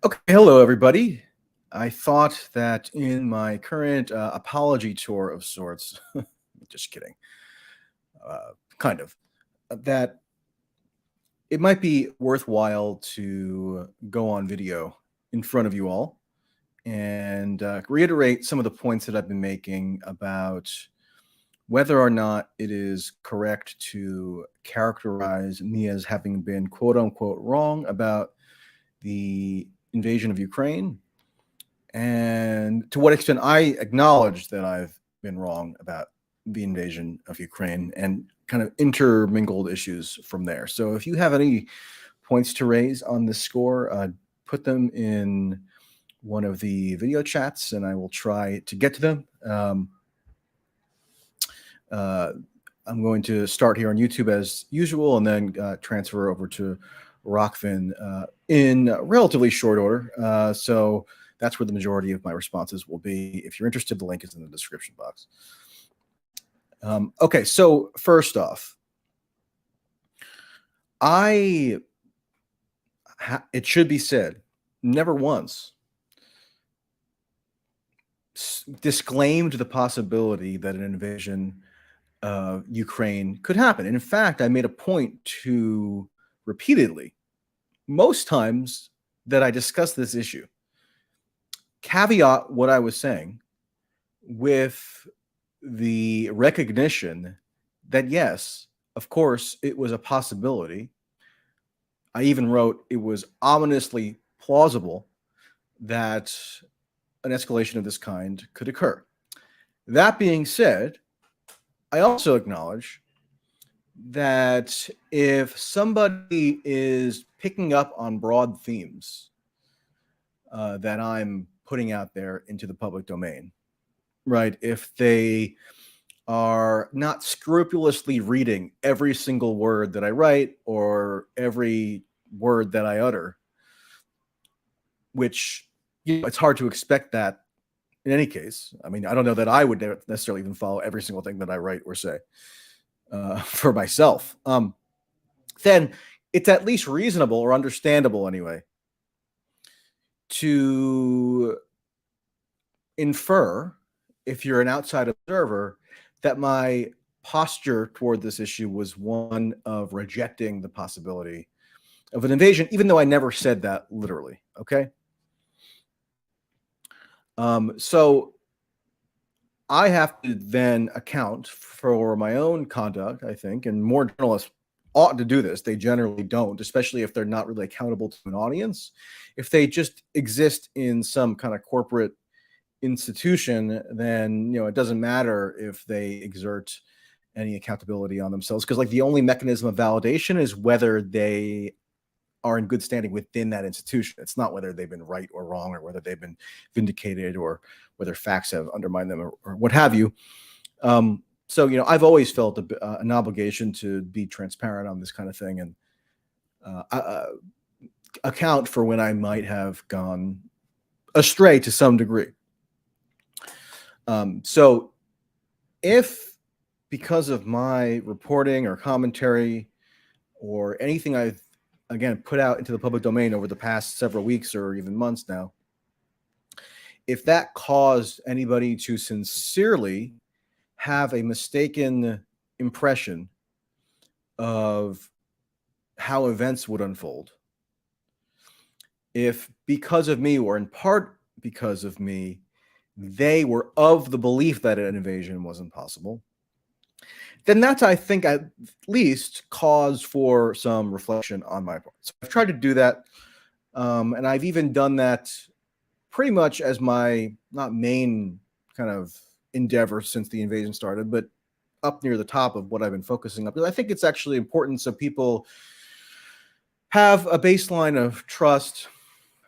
Okay, hello everybody. I thought that in my current apology tour of sorts, just kidding, kind of, that it might be worthwhile to go on video in front of you all and reiterate some of the points that I've been making about whether or not it is correct to characterize me as having been quote unquote wrong about the invasion of Ukraine, and to what extent I acknowledge that I've been wrong about the invasion of Ukraine, and kind of intermingled issues from there. So if you have any points to raise on this score, put them in one of the video chats and I will try to get to them. Uh, I'm going to start here on YouTube as usual and then transfer over to Rockfin in relatively short order. So that's where the majority of my responses will be. If you're interested, the link is in the description box. Okay, so first off, it should be said, never once disclaimed the possibility that an invasion of Ukraine could happen. And in fact, I made a point to repeatedly, most times that I discuss this issue, caveat what I was saying with the recognition that, yes, of course, it was a possibility. I even wrote it was ominously plausible that an escalation of this kind could occur. That being said, I also acknowledge that if somebody is picking up on broad themes that I'm putting out there into the public domain, right? If they are not scrupulously reading every single word that I write or every word that I utter, which, it's hard to expect that in any case. I mean, I don't know that I would necessarily even follow every single thing that I write or say for myself. Then it's at least reasonable or understandable anyway to infer, if you're an outside observer, that my posture toward this issue was one of rejecting the possibility of an invasion, even though I never said that literally. Okay. So I have to then account for my own conduct, I think, and more journalists ought to do this. They generally don't, especially if they're not really accountable to an audience. If they just exist in some kind of corporate institution, then it doesn't matter if they exert any accountability on themselves, because like the only mechanism of validation is whether they are in good standing within that institution. It's not whether they've been right or wrong, or whether they've been vindicated, or whether facts have undermined them, or what have you. So I've always felt an obligation to be transparent on this kind of thing, and account for when I might have gone astray to some degree. So if, because of my reporting or commentary or anything I've, again, put out into the public domain over the past several weeks or even months now, if that caused anybody to sincerely have a mistaken impression of how events would unfold, if because of me, or in part because of me, they were of the belief that an invasion wasn't possible, then that's, I think, at least cause for some reflection on my part. So I've tried to do that, and I've even done that pretty much as my, not main kind of endeavor since the invasion started, but up near the top of what I've been focusing on. Because I think it's actually important so people have a baseline of trust,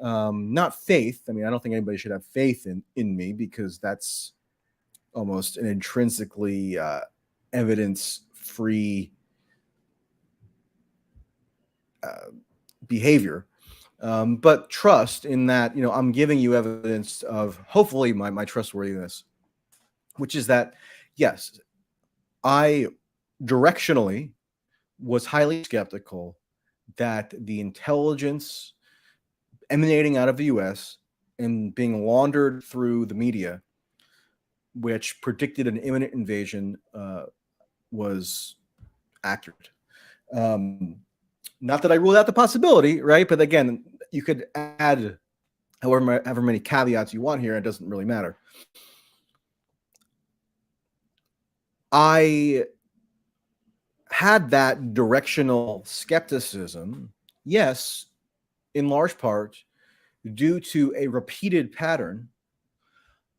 not faith. I mean, I don't think anybody should have faith in me, because that's almost an intrinsically evidence-free behavior. But trust in that, I'm giving you evidence of, hopefully, my trustworthiness, which is that, yes, I directionally was highly skeptical that the intelligence emanating out of the US and being laundered through the media, which predicted an imminent invasion, was accurate. Not that I ruled out the possibility, right? But again, you could add however many caveats you want here. It doesn't really matter. I had that directional skepticism, yes, in large part due to a repeated pattern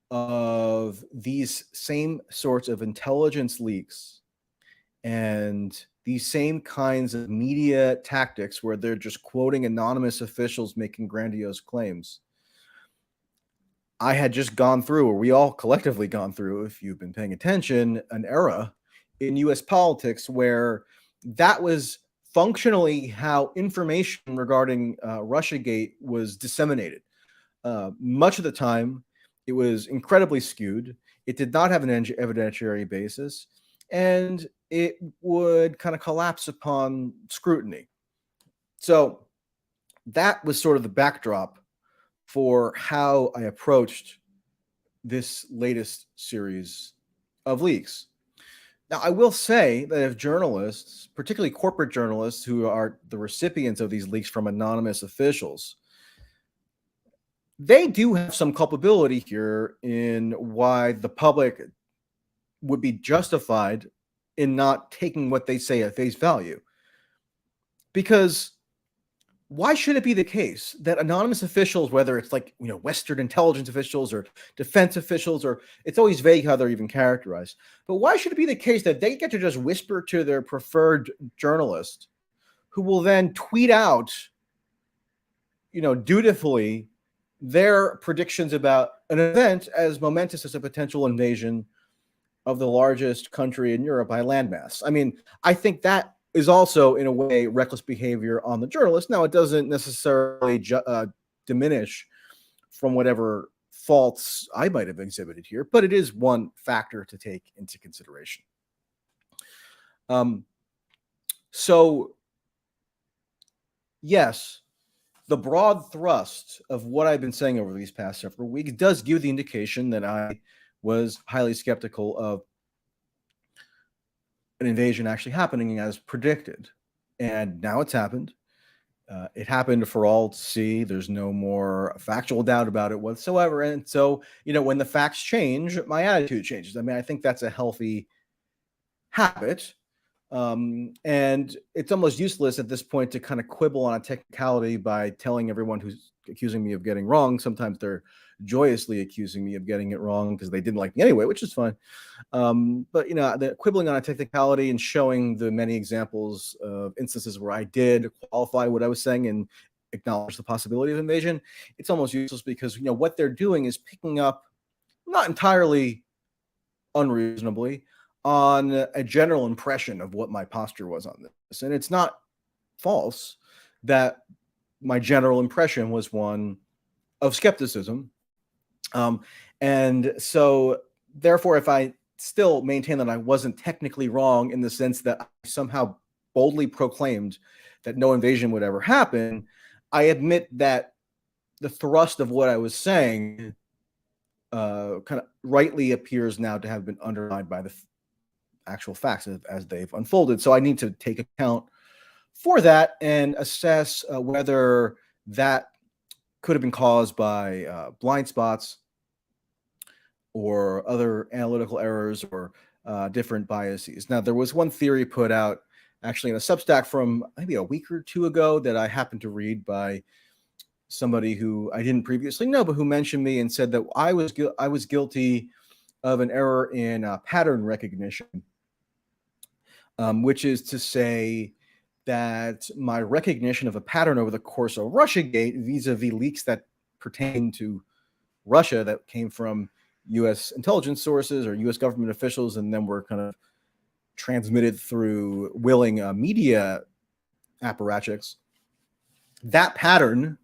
of these same sorts of intelligence leaks and these same kinds of media tactics where they're just quoting anonymous officials making grandiose claims. I had just gone through, or we all collectively gone through, if you've been paying attention, an era in US politics where that was functionally how information regarding Russiagate was disseminated. Much of the time, it was incredibly skewed. It did not have an evidentiary basis, and it would kind of collapse upon scrutiny. So that was sort of the backdrop for how I approached this latest series of leaks. Now, I will say that if journalists, particularly corporate journalists who are the recipients of these leaks from anonymous officials, they do have some culpability here in why the public would be justified in not taking what they say at face value. Because why should it be the case that anonymous officials, whether it's like, Western intelligence officials or defense officials, or it's always vague how they're even characterized, but why should it be the case that they get to just whisper to their preferred journalist who will then tweet out, dutifully their predictions about an event as momentous as a potential invasion of the largest country in Europe by landmass? I mean, I think that is also, in a way, reckless behavior on the journalist. Now, it doesn't necessarily diminish from whatever faults I might have exhibited here, but it is one factor to take into consideration. So, yes, the broad thrust of what I've been saying over these past several weeks does give the indication that I was highly skeptical of an invasion actually happening as predicted. And now it's happened. It happened for all to see. There's no more factual doubt about it whatsoever. And so, when the facts change, my attitude changes. I mean, I think that's a healthy habit. And it's almost useless at this point to kind of quibble on a technicality by telling everyone who's accusing me of getting wrong. Sometimes they're joyously accusing me of getting it wrong because they didn't like me anyway, which is fine. But the quibbling on a technicality and showing the many examples of instances where I did qualify what I was saying and acknowledge the possibility of invasion, it's almost useless because what they're doing is picking up, not entirely unreasonably, on a general impression of what my posture was on this. And it's not false that my general impression was one of skepticism. And so, therefore, if I still maintain that I wasn't technically wrong in the sense that I somehow boldly proclaimed that no invasion would ever happen, I admit that the thrust of what I was saying kind of rightly appears now to have been undermined by the actual facts as they've unfolded. So I need to take account for that and assess whether that could have been caused by blind spots or other analytical errors or different biases. Now, there was one theory put out actually in a Substack from maybe a week or two ago that I happened to read by somebody who I didn't previously know, but who mentioned me and said that I was guilty of an error in pattern recognition, which is to say that my recognition of a pattern over the course of Russiagate vis-a-vis leaks that pertain to Russia that came from U.S. intelligence sources or U.S. government officials and then were kind of transmitted through willing media apparatchiks, that pattern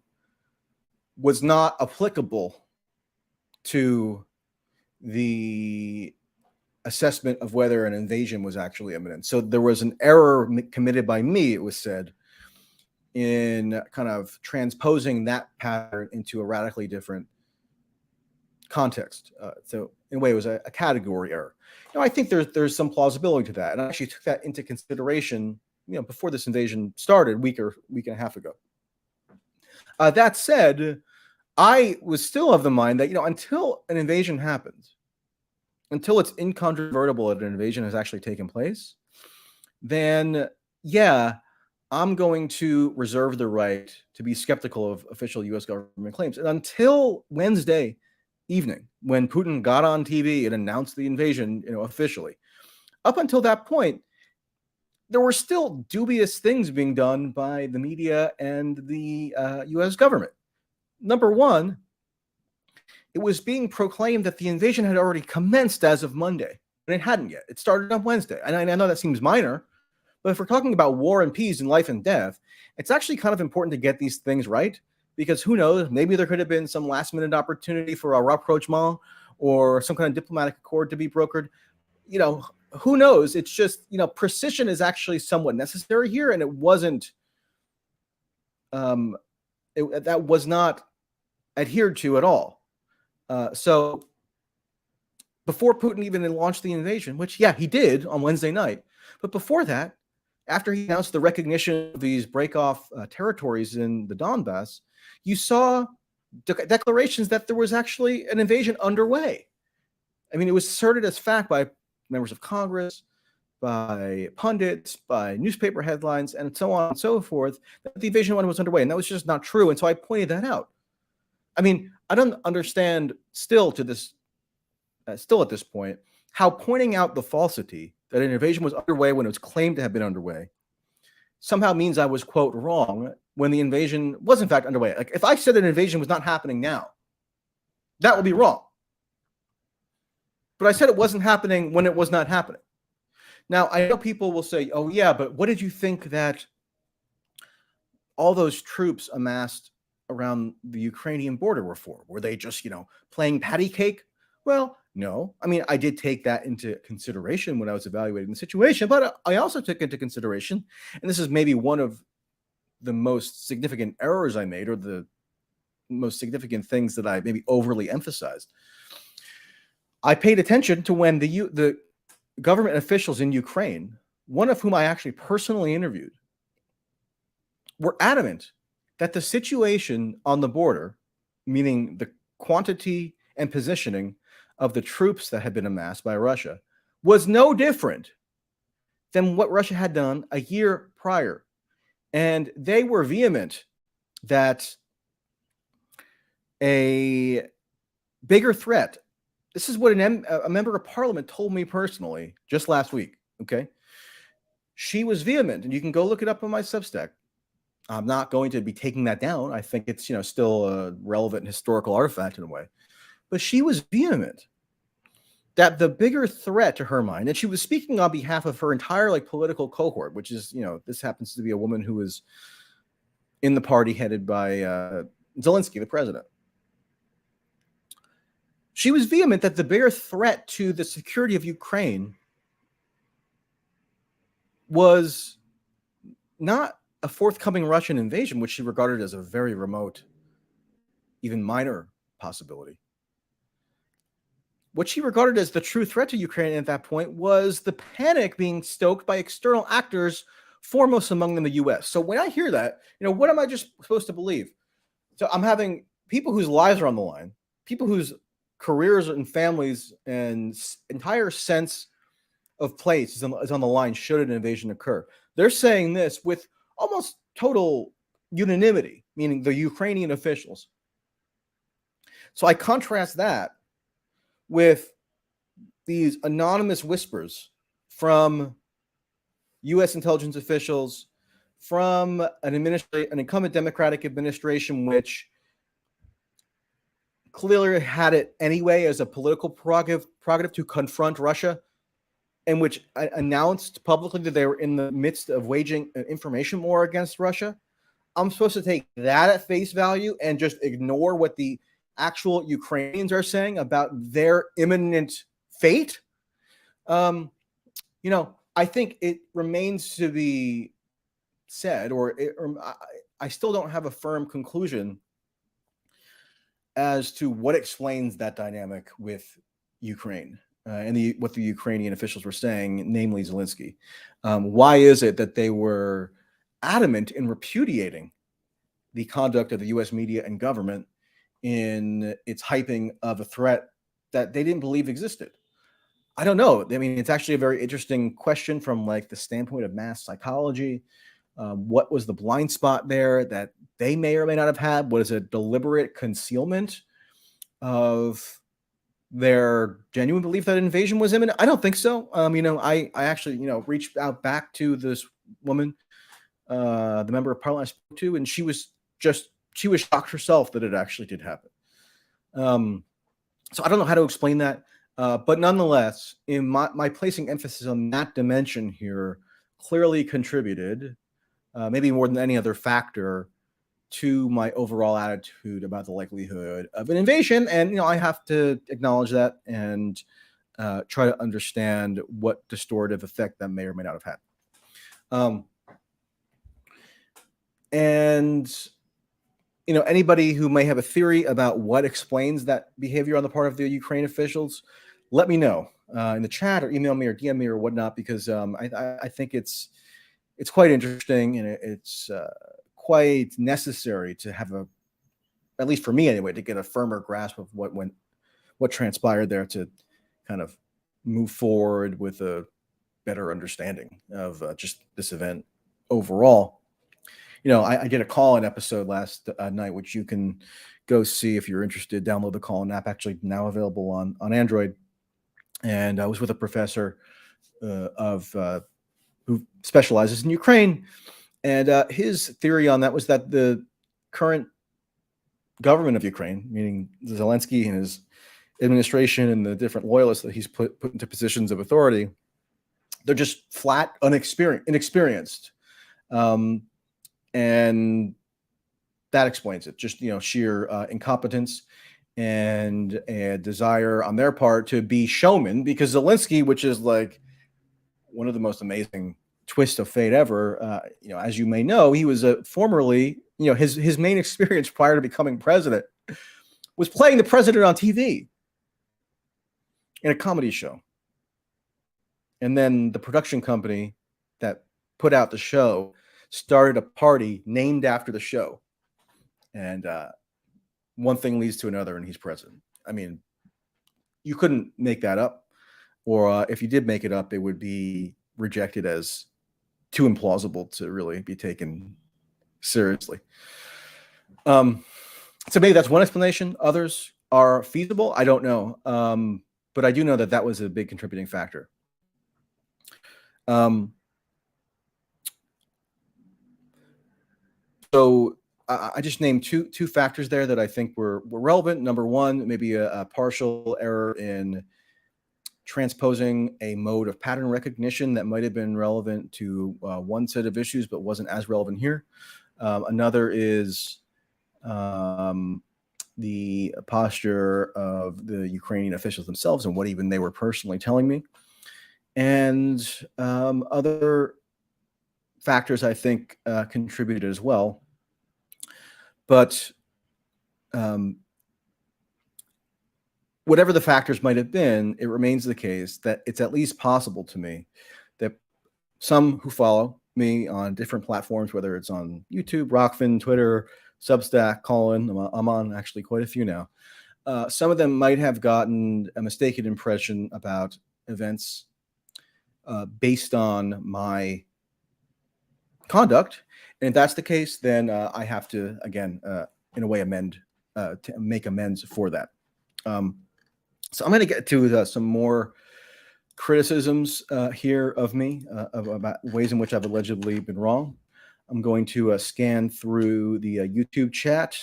was not applicable to the assessment of whether an invasion was actually imminent. So there was an error committed by me, it was said, in kind of transposing that pattern into a radically different context. So in a way, it was a category error. I think there's some plausibility to that, and I actually took that into consideration, before this invasion started, week and a half ago. That said, I was still of the mind that until an invasion happens, until it's incontrovertible that an invasion has actually taken place, then yeah, I'm going to reserve the right to be skeptical of official U.S. government claims. And until Wednesday evening, when Putin got on TV and announced the invasion, officially, up until that point, there were still dubious things being done by the media and the U.S. government. Number one, it was being proclaimed that the invasion had already commenced as of Monday, but it hadn't yet. It started on Wednesday. And I know that seems minor, but if we're talking about war and peace and life and death, it's actually kind of important to get these things right, because who knows, maybe there could have been some last minute opportunity for a rapprochement or some kind of diplomatic accord to be brokered. Who knows? It's just, precision is actually somewhat necessary here, and it wasn't, that was not adhered to at all. So before Putin even launched the invasion, which, yeah, he did on Wednesday night, but before that, after he announced the recognition of these break-off territories in the Donbass, you saw declarations that there was actually an invasion underway. I mean, it was asserted as fact by members of Congress, by pundits, by newspaper headlines, and so on and so forth, that the invasion was underway, and that was just not true. And so I pointed that out. I mean, I don't understand still at this point, how pointing out the falsity that an invasion was underway when it was claimed to have been underway somehow means I was, quote, wrong when the invasion was in fact underway. Like, if I said an invasion was not happening now, that would be wrong. But I said it wasn't happening when it was not happening. Now, I know people will say, oh yeah, but what did you think that all those troops amassed around the Ukrainian border were for? Were they just, playing patty cake? Well, no. I mean, I did take that into consideration when I was evaluating the situation, but I also took into consideration, and this is maybe one of the most significant errors I made, or the most significant things that I maybe overly emphasized. I paid attention to when the government officials in Ukraine, one of whom I actually personally interviewed, were adamant that the situation on the border, meaning the quantity and positioning of the troops that had been amassed by Russia, was no different than what Russia had done a year prior. And they were vehement that a bigger threat, this is what a member of parliament told me personally just last week, okay? She was vehement, and you can go look it up on my Substack. I'm not going to be taking that down. I think it's, still a relevant historical artifact in a way. But she was vehement that the bigger threat to her mind, and she was speaking on behalf of her entire political cohort, which is, this happens to be a woman who was in the party headed by Zelensky, the president. She was vehement that the bigger threat to the security of Ukraine was not a forthcoming Russian invasion, which she regarded as a very remote, even minor possibility. What she regarded as the true threat to Ukraine at that point was the panic being stoked by external actors, foremost among them the U.S. So when I hear that, what am I just supposed to believe? So I'm having people whose lives are on the line, people whose careers and families and entire sense of place is on the line should an invasion occur. They're saying this with almost total unanimity, meaning the Ukrainian officials. So I contrast that with these anonymous whispers from U.S. intelligence officials, from an incumbent Democratic administration, which clearly had it anyway as a political prerogative to confront Russia, and which announced publicly that they were in the midst of waging an information war against Russia. I'm supposed to take that at face value and just ignore what the actual Ukrainians are saying about their imminent fate? I think it remains to be said, or I still don't have a firm conclusion as to what explains that dynamic with Ukraine and what the Ukrainian officials were saying, namely Zelensky. Why is it that they were adamant in repudiating the conduct of the U.S. media and government in its hyping of a threat that they didn't believe existed? I don't know. I mean, it's actually a very interesting question from like the standpoint of mass psychology. What was the blind spot there that they may or may not have had? Was it deliberate concealment of their genuine belief that invasion was imminent? I don't think so. I actually, reached out back to this woman, the member of parliament I spoke to, and she was shocked herself that it actually did happen. So I don't know how to explain that. But nonetheless, in my placing emphasis on that dimension here clearly contributed, maybe more than any other factor, to my overall attitude about the likelihood of an invasion. And, I have to acknowledge that and try to understand what distortive effect that may or may not have had. And anybody who may have a theory about what explains that behavior on the part of the Ukraine officials, let me know in the chat or email me or DM me or whatnot, because I think it's quite interesting, and it's quite necessary to have at least for me anyway, to get a firmer grasp of what transpired there, to kind of move forward with a better understanding of just this event overall. I did a call-in episode last night, which you can go see if you're interested. Download the call-in app, actually now available on Android. And I was with a professor who specializes in Ukraine. And his theory on that was that the current government of Ukraine, meaning Zelensky and his administration and the different loyalists that he's put into positions of authority, they're just flat inexperienced. And that explains it. Just, sheer incompetence and a desire on their part to be showmen, because Zelensky, which is like one of the most amazing twists of fate ever, as you may know, he was formerly, his main experience prior to becoming president was playing the president on TV in a comedy show. And then the production company that put out the show started a party named after the show. And one thing leads to another, and he's president. I mean, you couldn't make that up. Or if you did make it up, it would be rejected as too implausible to really be taken seriously. So maybe that's one explanation. Others are feasible. I don't know. But I do know that was a big contributing factor. So I just named two factors there that I think were relevant. Number one, maybe a partial error in transposing a mode of pattern recognition that might have been relevant to one set of issues, but wasn't as relevant here. Another is the posture of the Ukrainian officials themselves and what even they were personally telling me. And other factors I think contributed as well. But whatever the factors might have been, it remains the case that it's at least possible to me that some who follow me on different platforms, whether it's on YouTube, Rockfin, Twitter, Substack, Callin, I'm on actually quite a few now. Some of them might have gotten a mistaken impression about events based on my conduct. And if that's the case, then I have to, again, in a way, to make amends for that. So I'm going to get to some more criticisms here of me about ways in which I've allegedly been wrong. I'm going to scan through the YouTube chat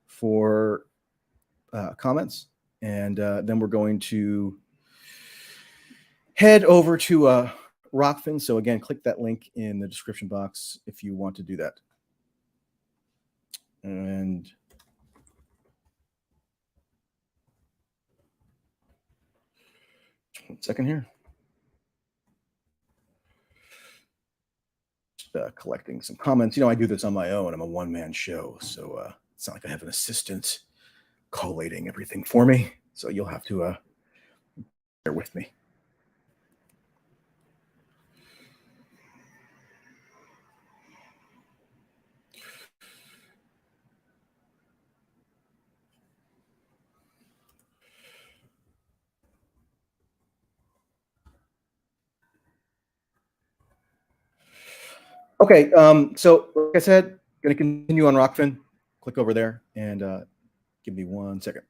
for comments, and then we're going to head over to Rockfin. So again, click that link in the description box if you want to do that. And one second here. Just collecting some comments. I do this on my own. I'm a one-man show, so it's not like I have an assistant collating everything for me. So you'll have to bear with me. Okay, so like I said, going to continue on Rockfin. Click over there and give me 1 second.